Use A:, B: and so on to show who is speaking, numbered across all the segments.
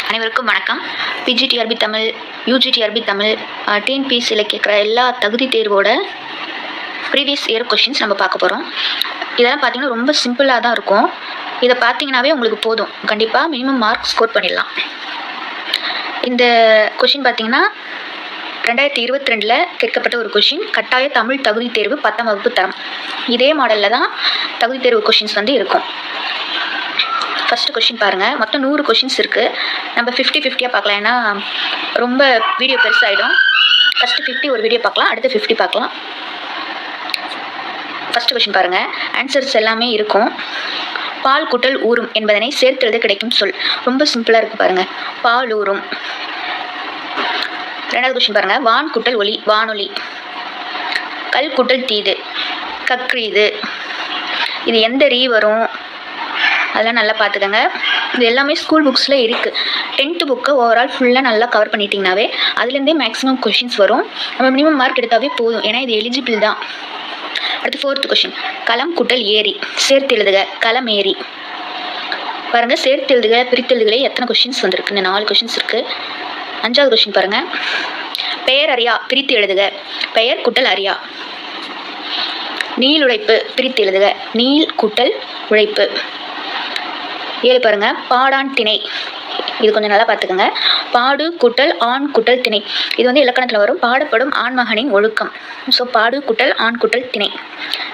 A: அனைவருக்கும் வணக்கம். PGTRB Tamil, UGTRB Tamil, டிஎன்பிஎஸ்சியில் கேட்குற எல்லா தகுதி தேர்வோட ப்ரீவியஸ் இயர் கொஷின்ஸ் நம்ம பார்க்க போகிறோம். இதெல்லாம் பார்த்தீங்கன்னா ரொம்ப சிம்பிளாக தான் இருக்கும். இதை பார்த்தீங்கன்னாவே உங்களுக்கு போதும், கண்டிப்பாக மினிமம் மார்க் ஸ்கோர் பண்ணிடலாம். இந்த கொஷின் பார்த்தீங்கன்னா 2022 கேட்கப்பட்ட ஒரு கொஷின். கட்டாய தமிழ் தகுதி தேர்வு 10ஆம் வகுப்பு தரம். இதே மாடலில் தான் தகுதி தேர்வு கொஷின்ஸ் இருக்கும். ஃபஸ்ட்டு கொஷின் பாருங்கள். மொத்தம் 100 கொஷின்ஸ் இருக்குது. நம்ம 50-50 பார்க்கலாம், ஏன்னா ரொம்ப வீடியோ பெருசாகிடும். ஃபஸ்ட்டு 50 ஒரு வீடியோ பார்க்கலாம், அடுத்து 50 பார்க்கலாம். ஃபஸ்ட்டு கொஷின் பாருங்கள். ஆன்சர்ஸ் எல்லாமே இருக்கும். பால் கூட்டல் ஊறும் என்பதனை சேர்த்தெழுத கிடைக்கும் சொல். ரொம்ப சிம்பிளாக இருக்குது பாருங்கள். பால் ஊறும். ரெண்டாவது கொஷின் பாருங்கள். வான் கூட்டல் ஒளி வானொலி. கல் கூட்டல் தீது கக்ரீது. இது எந்த ரீ வரும் அதெல்லாம் நல்லா பார்த்துக்கோங்க. இது எல்லாமே ஸ்கூல் புக்ஸில் இருக்குது. 10th புக்கை ஓவரால் ஃபுல்லாக நல்லா கவர் பண்ணிட்டீங்கன்னாவே அதுலேருந்தே மேக்ஸிமம் கொஷின்ஸ் வரும். நம்ம மினிமம் மார்க் எடுத்தாவே போதும், ஏன்னா இது எலிஜிபிள் தான். அடுத்து 4th கொஷின். களம் கூட்டல் ஏரி சேர்த்து எழுதுக. களம் ஏரி. பாருங்கள், சேர்த்து எழுதுக பிரித்து எழுதுகளே எத்தனை கொஷின்ஸ் வந்திருக்குன்னு 4 கொஷின்ஸ் இருக்குது. 5வது கொஷின் பாருங்கள். பெயர் அறியா பிரித்து எழுதுக. பெயர் கூட்டல் அறியா. நீள் உழைப்பு பிரித்து எழுதுக. நீள் கூட்டல் உழைப்பு. 7 பாருங்க. பாடான் திணை. இது கொஞ்சம் நல்லா பார்த்துக்கோங்க. பாடு கூட்டல் ஆண் கூட்டல் திணை. இது இலக்கணத்தில் வரும். பாடப்படும் ஆண்மகனின் ஒழுக்கம். ஸோ பாடு கூட்டல் ஆண் கூட்டல் திணை.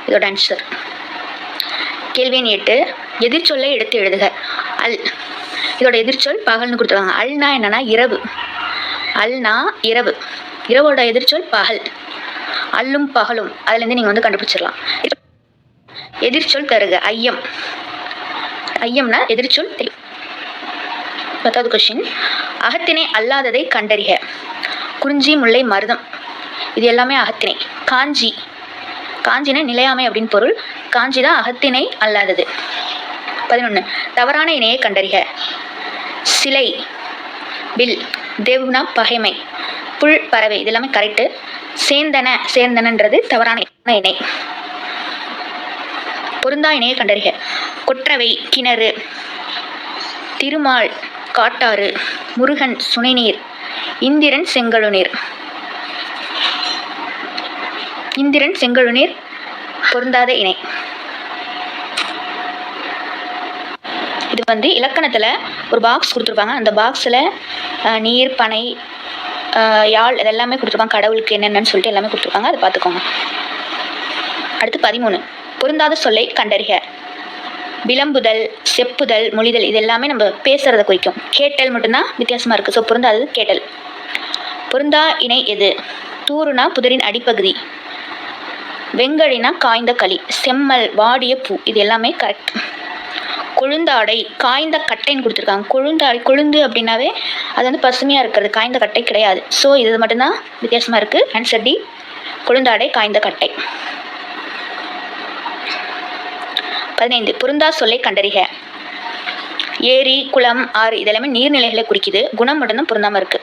A: இதோட ஆன்சர். கேள்வி எண் 8. எதிர்ச்சொல்லை எடுத்து எழுதுக. அல். இதோட எதிர்ச்சொல் பகல்னு கொடுத்துருவாங்க. அல்னா என்னன்னா இரவு. அல்னா இரவு. இரவோட எதிர்ச்சொல் பகல். அல்லும் பகலும் அதுலேருந்து நீங்கள் கண்டுபிடிச்சிடலாம். எதிர்ச்சொல் தருக. ஐயம். ஐயம்னா எதிர்ச்சொல். 10வது கொஷின். அகத்திணை அல்லாததை கண்டறிக. குறிஞ்சி முல்லை மருதம் இது எல்லாமே அகத்திணை. காஞ்சி. காஞ்சினா நிலையாமை அப்படின்னு பொருள். காஞ்சி தான் அகத்திணை அல்லாதது. 11. தவறான இணையை கண்டறிக. சிலை. வில். தேவ்னா பகைமை. புல் பறவை இது எல்லாமே கரெக்டு. சேர்ந்தனன்றது தவறான இணை. பொருந்தா இணையை கண்டறிக. கொற்றவை கிணறு. திருமால் காட்டாறு. முருகன் சுனைநீர். இந்திரன் செங்கழுநீர். இந்திரன் செங்கழுநீர் பொருந்தாத இணை. இது இலக்கணத்தில் ஒரு பாக்ஸ் கொடுத்துருப்பாங்க. அந்த பாக்ஸில் நீர் பனை யாழ் இதெல்லாமே கொடுத்துருப்பாங்க. கடவுளுக்கு என்னென்னு சொல்லிட்டு எல்லாமே கொடுத்துருப்பாங்க. அதை பார்த்துக்கோங்க. அடுத்து 13. பொருந்தாத சொல்லை கண்டறிக. விளம்புதல் செப்புதல் மொழிதல் இது எல்லாமே நம்ம பேசுறத குறிக்கும். கேட்டல் மட்டும்தான் வித்தியாசமாக இருக்குது. ஸோ பொருந்தாதது கேட்டல். பொருந்தா இணை எது? தூறுனா புதரின் அடிப்பகுதி. வெங்கழினா காய்ந்த களி. செம்மல் வாடிய பூ இது எல்லாமே கரெக்ட். கொழுந்தாடை காய்ந்த கட்டைன்னு கொடுத்துருக்காங்க. கொழுந்தாடை கொழுந்து அப்படின்னாவே அது பசுமையாக இருக்கிறது. காய்ந்த கட்டை கிடையாது. ஸோ இது மட்டும்தான் வித்தியாசமாக இருக்குது. Answer D. கொழுந்தாடை காய்ந்த கட்டை. 15. பொருந்தா சொல்லை கண்டறிக. ஏரி குளம் ஆறு இதெல்லாமே நீர்நிலைகளை குறிக்குது. குணம் மட்டும்தான் பொருந்தாமல் இருக்கு.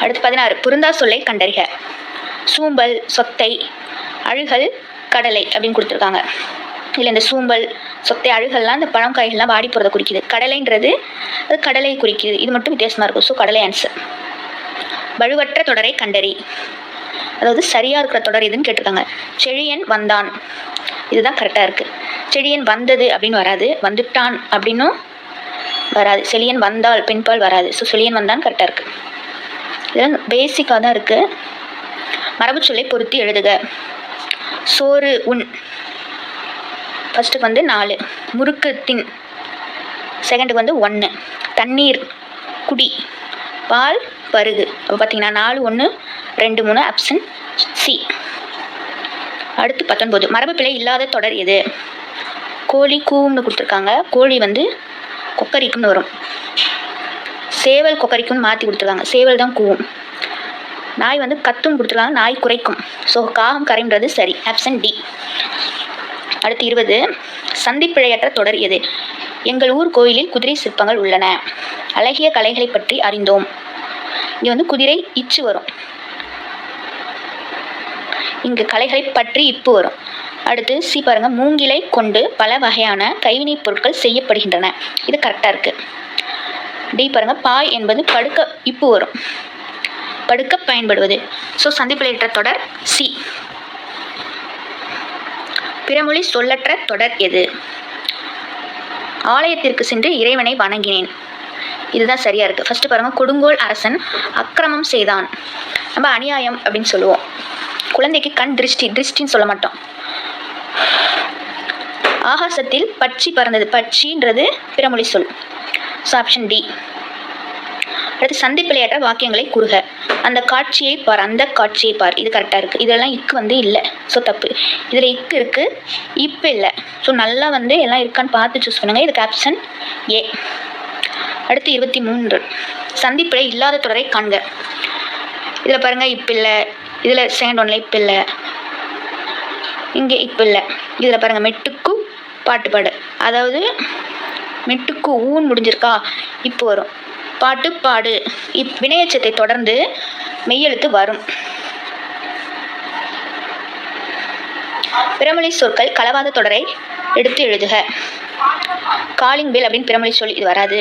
A: அடுத்து 16. பொருந்தா சொல்லை கண்டறிக. சூம்பல் சொத்தை அழுகல் கடலை அப்படின்னு கொடுத்துருக்காங்க. இல்லை இந்த சூம்பல் சொத்தை அழுகல்லாம் இந்த பழம் காய்கள்லாம் வாடி போகிறத குறிக்குது. கடலைன்றது அது கடலை குறிக்குது. இது மட்டும் வித்தியாசமாக இருக்கும். ஸோ கடலை ஆன்சர். வலுவற்ற தொடரை கண்டறி. அதாவது சரியாக இருக்கிற தொடர் எதுன்னு கேட்டிருக்காங்க. செழியன் வந்தான் இதுதான் கரெக்டாக இருக்குது. செழியன் வந்தது அப்படின்னு வராது. வந்துட்டான் அப்படின்னும் வராது. செழியன் வந்தால் பெண்பால் வராது. ஸோ செழியன் வந்தான் கரெக்டாக இருக்குது. இதெல்லாம் பேசிக்காக தான் இருக்குது. மரபு சொல்லை பொருத்தி எழுதுக. சோறு உண். ஃபஸ்ட்டுக்கு 4. முறுக்கு தின். செகண்டுக்கு 1. தண்ணீர் குடி. பால் பருகு. அப்போ பார்த்தீங்கன்னா 4 1 2 3 ஆப்ஷன் சி. அடுத்து 19. மரபு பிழை இல்லாத தொடர் எது? கோழி கூம்னு கொடுத்துருக்காங்க. கோழி கொக்கரிக்கும்னு வரும். சேவல் கொக்கரிக்கும்னு மாற்றி கொடுத்துருக்காங்க. சேவல் தான் கூவும். நாய் கத்துன்னு கொடுத்துருக்காங்க. நாய் குறைக்கும். ஸோ காகம் கரைன்றது சரி. Option D. அடுத்து 20. சந்திப்பிழையற்ற தொடர் எது? எங்கள் ஊர் கோயிலில் குதிரை சிற்பங்கள் உள்ளன. அழகிய கலைகளை பற்றி அறிந்தோம். இங்கே குதிரை இச்சு வரும். இங்கு கலைகளை பற்றி இப்பு வரும். அடுத்து சி பாருங்க. மூங்கிலை கொண்டு பல வகையான கைவினைப் பொருட்கள் செய்யப்படுகின்றன. இது கரெக்டாக இருக்குது. டி பாருங்க, பாய் என்பது படுக்க இப்பு வரும், படுக்க பயன்படுவது. ஸோ சந்திப்பிழையற்ற தொடர் சி. பிறமொழி சொல்லற்ற தொடர் எது? ஆலயத்திற்கு சென்று இறைவனை வணங்கினேன். இதுதான் சரியா இருக்கு. ஃபர்ஸ்ட் பாருங்க, கொடுங்கோல் அரசன் அக்கிரமம் செய்தான். நம்ம அநியாயம் அப்படின்னு சொல்லுவோம். குழந்தைக்கு கண் திருஷ்டி, திருஷ்டின்னு சொல்ல மாட்டோம். ஆகாசத்தில் பட்சி பறந்தது. பட்சின்றது பிறமொழி சொல். So option D. அடுத்து சந்திப்பிழையற்ற வாக்கியங்களை கூறுக. அந்த காட்சியை பார், அந்த காட்சியை பார். இது கரெக்டாக இருக்குது. இதெல்லாம் இக்கு வந்து இல்லை. ஸோ தப்பு. இதில் இக்கு இருக்குது, இப்போ இல்லை. ஸோ நல்லா வந்து எல்லாம் இருக்கான்னு பார்த்து சூஸ் பண்ணுங்கள். இதுக்கு ஆப்ஷன் ஏ. அடுத்து 23. சந்திப்பிழை இல்லாத தொடரை காண்க. இதில் பாருங்கள், இப்போ இல்லை. இதில் செகண்ட் ஒன்ல இப்போ இல்லை, இங்கே இப்போ இல்லை. இதில் பாருங்கள், மெட்டுக்கு பாட்டு பாடு, அதாவது மெட்டுக்கு ஊன் முடிஞ்சிருக்கா, இப்போ வரும். பாட்டு பாடு, வினையச்சத்தை தொடர்ந்து மெய்யெழுத்து வரும். பிறமொழி சொற்கள் கலவாத தொடரை எடுத்து எழுதுக. காலிங் பெல் அப்படின்னு பிறமொழி சொல், இது வராது.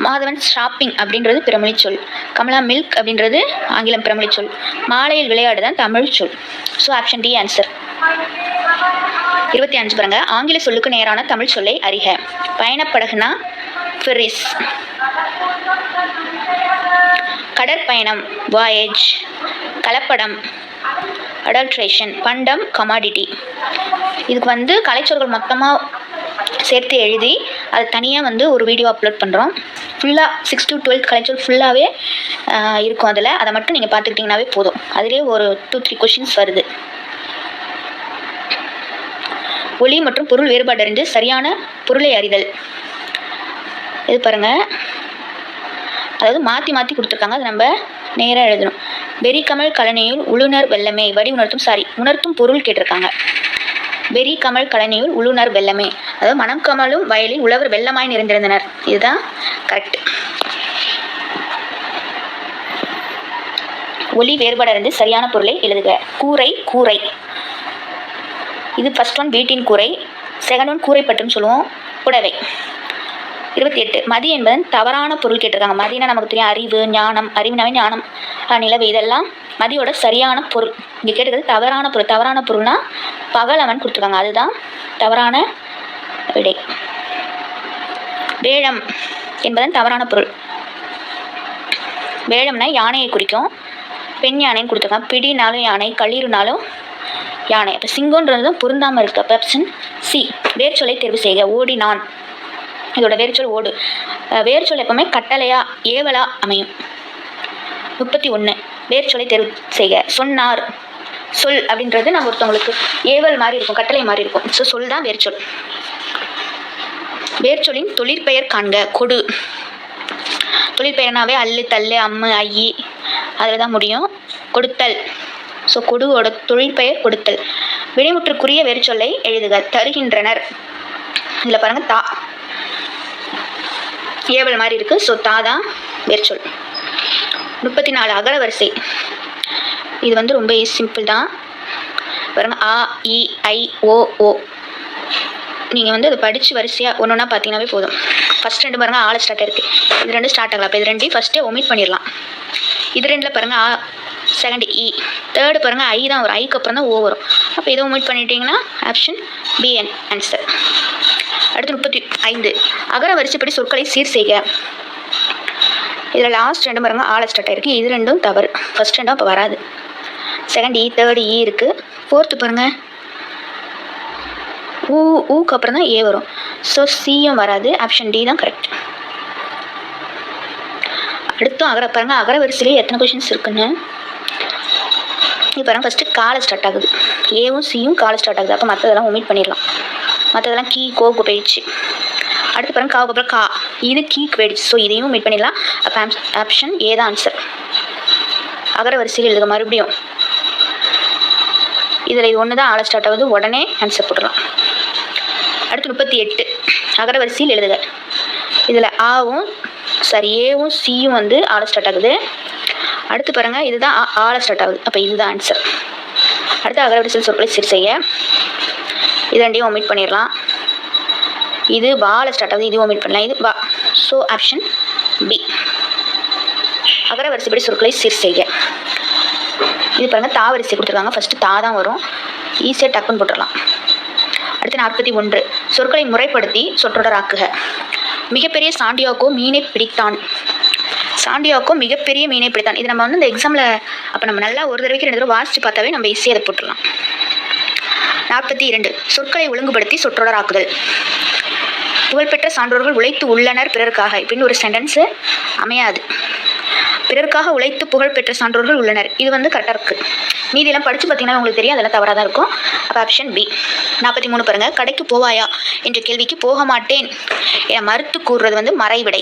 A: மாதவன் ஷாப்பிங் அப்படின்றது பிறமொழி சொல். கமலா மில்க் அப்படின்றது ஆங்கிலம் பிறமொழி சொல். மாலையில் விளையாடு தான் தமிழ் சொல். So option D answer. 25 பாருங்க, ஆங்கில சொல்லுக்கு நேரான தமிழ் சொல்லை அறிக. பயணப்படகுனா ஃபெரிஸ். கடற்பயணம் வாயேஜ். கலப்படம் அடல்ட்ரேஷன். பண்டம் கமாடிட்டி. இதுக்கு வந்து கலைச்சொற்கள் மொத்தமாக சேர்த்து எழுதி அது தனியாக வந்து ஒரு வீடியோ அப்லோட் பண்ணுறோம். ஃபுல்லாக 6 to 12 கலைச்சொல் ஃபுல்லாகவே இருக்கும். அதில் அதை மட்டும் நீங்கள் பார்த்துக்கிட்டிங்கனாவே போதும். அதிலே ஒரு 2-3 கொஷின்ஸ் வருது. ஒலி மற்றும் பொருள் வேறுபாடு அறிந்து சரியான பொருளை அறிதல். இது பாருங்கள், அதாவது மாற்றி மாற்றி கொடுத்துருக்காங்க, அது நம்ம நேராக எழுதணும். வெறி கமல் கழனியுள் உளுணர் வெள்ளமே. வடி உணர்த்தும் பொருள் கேட்டிருக்காங்க. வெறி கமல் கழனியுள் உளுணர் வெள்ளமே, அதாவது மனம் கமலும் வயலில் உழவர் வெள்ளமாய் நிறைந்திருந்தனர். இதுதான் கரெக்ட். ஒலி வேறுபாடு அறிந்து சரியான பொருளை எழுதுக. கூரை கூரை. இது ஃபர்ஸ்ட் ஒன் வீட்டின் கூரை, செகண்ட் ஒன் கூரைப்பட்டுன்னு சொல்லுவோம், புடவை. 28 மதி என்பதன் தவறான பொருள் கேட்டிருக்காங்க. மதினா நமக்கு தெரியும், அறிவு, ஞானம். அறிவுனாவே ஞானம், நிலவு, இதெல்லாம் மதியோட சரியான பொருள். இங்கே கேட்டுக்கிறது தவறான பொருள். தவறான பொருள்னா பகலவன் கொடுத்துருக்காங்க, அதுதான் தவறான விடை. வேழம் என்பதன் தவறான பொருள். வேழம்னா யானையை குறிக்கும், பெண் யானைன்னு கொடுத்துருக்காங்க. பிடினாலும் யானை, களிறுனாலும் யானை. அப்போ சிங்கம்ன்றது தான் பொருந்தாமல் இருக்குது. அப்போ ஆப்ஷன் சி. வேர்ச்சொல்லை தேர்வு செய்க. ஓடினான், இதோட வேர்ச்சொல் ஓடு. வேர்ச்சொல் எப்பவுமே கட்டளையா ஏவலா அமையும். 31 வேர்ச்சொல்லை தேர்வு செய்க. சொன்னார். சொல் அப்படின்றது நம்ம ஒருத்தவங்களுக்கு ஏவல் மாதிரி இருக்கும், கட்டளை மாதிரி இருக்கும். ஸோ சொல் தான் வேர்ச்சொல். வேர்ச்சொல்லின் தொழிற்பெயர் காண்க. கொடு. தொழிற்பெயர்னாவே அல்லு, தள்ளு, அம்மு, ஐயி அதில் தான் முடியும். கொடுத்தல். ஸோ கொடுவோட தொழிற்பெயர் கொடுத்தல். வினைமுற்றுக்குரிய வேர்ச்சொல்லை எழுதுக. தருகின்றனர். இதில் பாருங்கள், தா ஏவல் மாதிரி இருக்குது. ஸோ தா தான் வேர்ச்சொல். 34 அகரவரிசை. இது வந்து ரொம்ப சிம்பிள் தான். பாருங்கள், ஆ, இ, ஐ, ஓ, ஓ. நீங்கள் வந்து அதை படித்து வரிசையாக ஒன்று ஒன்றா பார்த்தீங்கன்னாவே போதும். ஃபஸ்ட் 2 பாருங்கள், ஆளை ஸ்டார்ட் இருக்குது. இது 2 ஸ்டார்ட் ஆகலாம். அப்போ இது 2 ஃபஸ்ட்டே ஒமிட் பண்ணிடலாம். இது 2ல் பாருங்கள், ஆ, செகண்ட் இ, தேர்டு பாருங்கள் ஐ தான் வரும். ஐக்கு அப்புறம் தான் ஓ வரும். அப்போ இதை ஒமிட் பண்ணிட்டீங்கன்னா ஆப்ஷன் பிஎன் ஆன்சர். அடுத்து 35 அகர வரிசைப்படி சொற்களை சீர் செய்க. இதில் லாஸ்ட் 2 பாருங்கள், ஆளை ஸ்டார்ட் ஆகிருக்கு. இது 2ம் தவறு. ஃபஸ்ட் 2 அப்போ வராது. செகண்ட் இ, தேர்டு இ இருக்குது. ஃபோர்த்து பாருங்கள், ஊக்கு அப்புறம் தான் ஏ வரும். ஸோ சியும் வராது. ஆப்ஷன் டி தான் கரெக்ட். அடுத்தும் அகர பாருங்கள், அகர வரிசையிலே எத்தனை கொஷின்ஸ் இருக்குன்னு இது பாருங்கள். ஃபஸ்ட்டு காலை ஸ்டார்ட் ஆகுது. ஏவும் சியும் காலை ஸ்டார்ட் ஆகுது. அப்போ மற்றதெல்லாம் ஒமிட் பண்ணிடலாம். மற்றதெல்லாம் கீ கோக்கு போயிடுச்சு. அடுத்து பாருங்கள், காவுக்கு அப்புறம் கா, இது கீக்கு போயிடுச்சு. ஸோ இதையும் ஒமிட் பண்ணிடலாம். அப்போ ஆப்ஷன் ஏ தான் ஆன்சர். அகர வரிசையில் எழுதுக. மறுபடியும் இதில் இது ஒன்று தான் ஆளை ஸ்டார்ட் ஆகுது, உடனே ஆன்சர் போட்டுடலாம். அடுத்து 38 அகர வரிசையில் எழுதுக. இதில் ஆவும் ஏவும் சியும் வந்து ஆளை ஸ்டார்ட் ஆகுது. அடுத்து பாருங்கள், இதுதான் ஆளை ஸ்டார்ட் ஆகுது. அப்போ இதுதான் ஆன்சர். அடுத்து அகர வரிசையில் சொற்களை சீர் செய்ய. இது 2யும் ஒமிட் பண்ணிடலாம். இது வாழை ஸ்டார்ட் ஆகுது, இது ஒமிட் பண்ணலாம். இது வா. So option B. அகர வரிசைப்படி சொற்களை சீர் செய்க. இது பாருங்க, தா வரிசை கொடுத்துருக்காங்க. ஃபர்ஸ்ட் தா தான் வரும், ஈஸியாக டக்குன்னு போட்டுடலாம். அடுத்து 41, சொற்களை முறைப்படுத்தி சொற்றொடராக்குக. மிகப்பெரிய சாண்டியாகோ மீனை பிடித்தான். சாண்டியாகோ மிகப்பெரிய மீனை பிடித்தான். இது நம்ம வந்து இந்த எக்ஸாமில் அப்போ நம்ம நல்லா ஒரு தடவைக்கு 2 தடவை வாசித்து பார்த்தாவே நம்ம ஈஸியாக அதை போட்டுடலாம். 42, சொற்களை ஒழுங்குபடுத்தி சொற்றொடராக்குதல். புகழ்பெற்ற சான்றோர்கள் உழைத்து உள்ளனர் பிறருக்காக. இப்படின்னு ஒரு சென்டென்ஸு அமையாது. பிறருக்காக உழைத்து புகழ்பெற்ற சான்றோர்கள் உள்ளனர், இது வந்து கரெக்டாக இருக்குது. மீதியெல்லாம் படித்து பார்த்தீங்கன்னா உங்களுக்கு தெரியும், அதெல்லாம் தவறாக தான் இருக்கும். அப்போ ஆப்ஷன் பி. 43 பாருங்கள், கடைக்கு போவாயா என்ற கேள்விக்கு போக மாட்டேன் என மறுத்து கூறுறது வந்து மறைவிடை.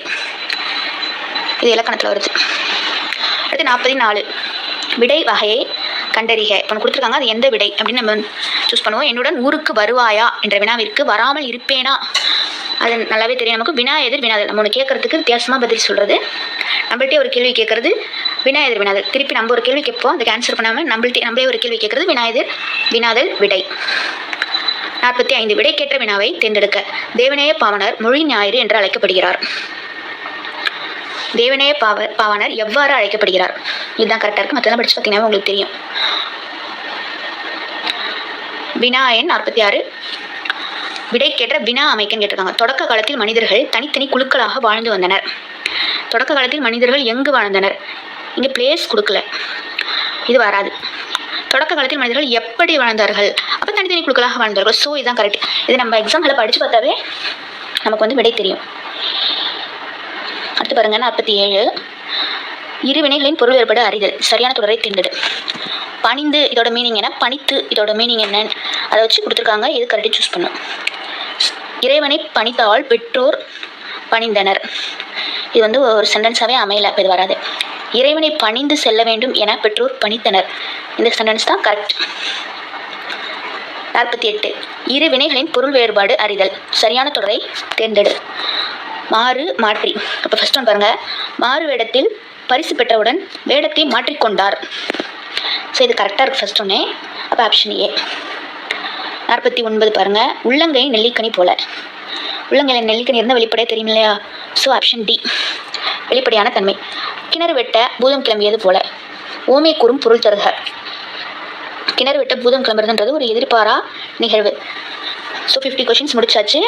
A: இது இலக்கணத்தில் வருது. அடுத்து 44, விடை வகையை கண்டறிக. இப்போ கொடுத்துருக்காங்க, அது எந்த விடை அப்படின்னு நம்ம சூஸ் பண்ணுவோம். என்னுடன் ஊருக்கு வருவாயா என்ற வினாவிற்கு வராமல் இருப்பேனா, அது நல்லாவே தெரியும் நமக்கு. வினா எதிர் வினாதல். நம்ம ஒன்று கேட்கறதுக்கு வித்தியாசமாக பதில் சொல்கிறது. நம்மள்ட்டே ஒரு கேள்வி கேட்கறது வினா எதிர் வினாதல். திருப்பி நம்ம ஒரு கேள்வி கேட்போம், அதுக்கு ஆன்சர் பண்ணாமல் நம்மளே ஒரு கேள்வி கேட்கறது வினா எதிர் வினாதல் விடை. 45, விடை கேட்ட வினாவை தேர்ந்தெடுக்க. தேவநேய பாவனர் மொழி ஞாயிறு என்று அழைக்கப்படுகிறார். தேவநேய பாவனர் எவ்வாறு அழைக்கப்படுகிறார்? இதுதான் கரெக்டாக இருக்குது. மற்றெல்லாம் படித்து பார்த்தீங்கன்னா உங்களுக்கு தெரியும். வினா எண் 46, விடை கேட்ட வினா அமைக்கன்னு கேட்டிருக்காங்க. தொடக்க காலத்தில் மனிதர்கள் தனித்தனி குழுக்களாக வாழ்ந்து வந்தனர். தொடக்க காலத்தில் மனிதர்கள் எங்கு வாழ்ந்தனர்? இங்கே பிளேஸ் கொடுக்கல, இது வராது. தொடக்க காலத்தில் மனிதர்கள் எப்படி வாழ்ந்தார்கள்? அப்போ தனித்தனி குழுக்களாக வாழ்ந்தார்கள். ஸோ இதுதான் கரெக்ட். இது நம்ம எக்ஸாம்பிள் படித்து பார்த்தாவே நமக்கு வந்து விடை தெரியும். அடுத்து பாருங்க 47, இரு வினைகளின் பொருள் வேறுபாடு அறிதல். சரியான தொடரை தேர்ந்தெடு. பணிந்து இதோட மீனிங் என்ன, பணித்து இதோட மீனிங் என்ன, அதை வச்சு கொடுத்துருக்காங்க. இது கரெக்டாக சூஸ் பண்ணும். இறைவனை பணித்தால் பெற்றோர் பணிந்தனர். இது வந்து ஒரு சென்டென்ஸாகவே அமையல, இப்போ இது வராது. இறைவனை பணிந்து செல்ல வேண்டும் என பெற்றோர் பணித்தனர். இந்த சென்டென்ஸ் தான் கரெக்ட். 48, இரு வினைகளின் பொருள் வேறுபாடு அறிதல். சரியான தொடரை தேர்ந்தெடு. மாறு மாற்றி. அப்போ ஃபர்ஸ்ட் ஒன்று பாருங்கள், மாறு வேடத்தில் பரிசு பெற்றவுடன் வேடத்தை மாற்றிக்கொண்டார். ஸோ இது கரெக்டாக இருக்குது ஃபர்ஸ்ட் ஒன்று. அப்போ ஆப்ஷன் ஏ. 49 பாருங்கள், உள்ளங்கை நெல்லிக்கனி போல. உள்ளங்கையில் நெல்லிக்கனி இருந்தால் வெளிப்படையாக தெரியும் இல்லையா? ஸோ ஆப்ஷன் டி, வெளிப்படையான தன்மை. கிணறு வெட்ட பூதம் கிளம்பியது போல. ஓமை கூறும் பொருள் தருக. கிணறு வெட்ட பூதம் கிளம்புறதுன்றது ஒரு எதிர்பாரா நிகழ்வு. ஸோ 50 கொஷின்ஸ் முடிச்சாச்சு.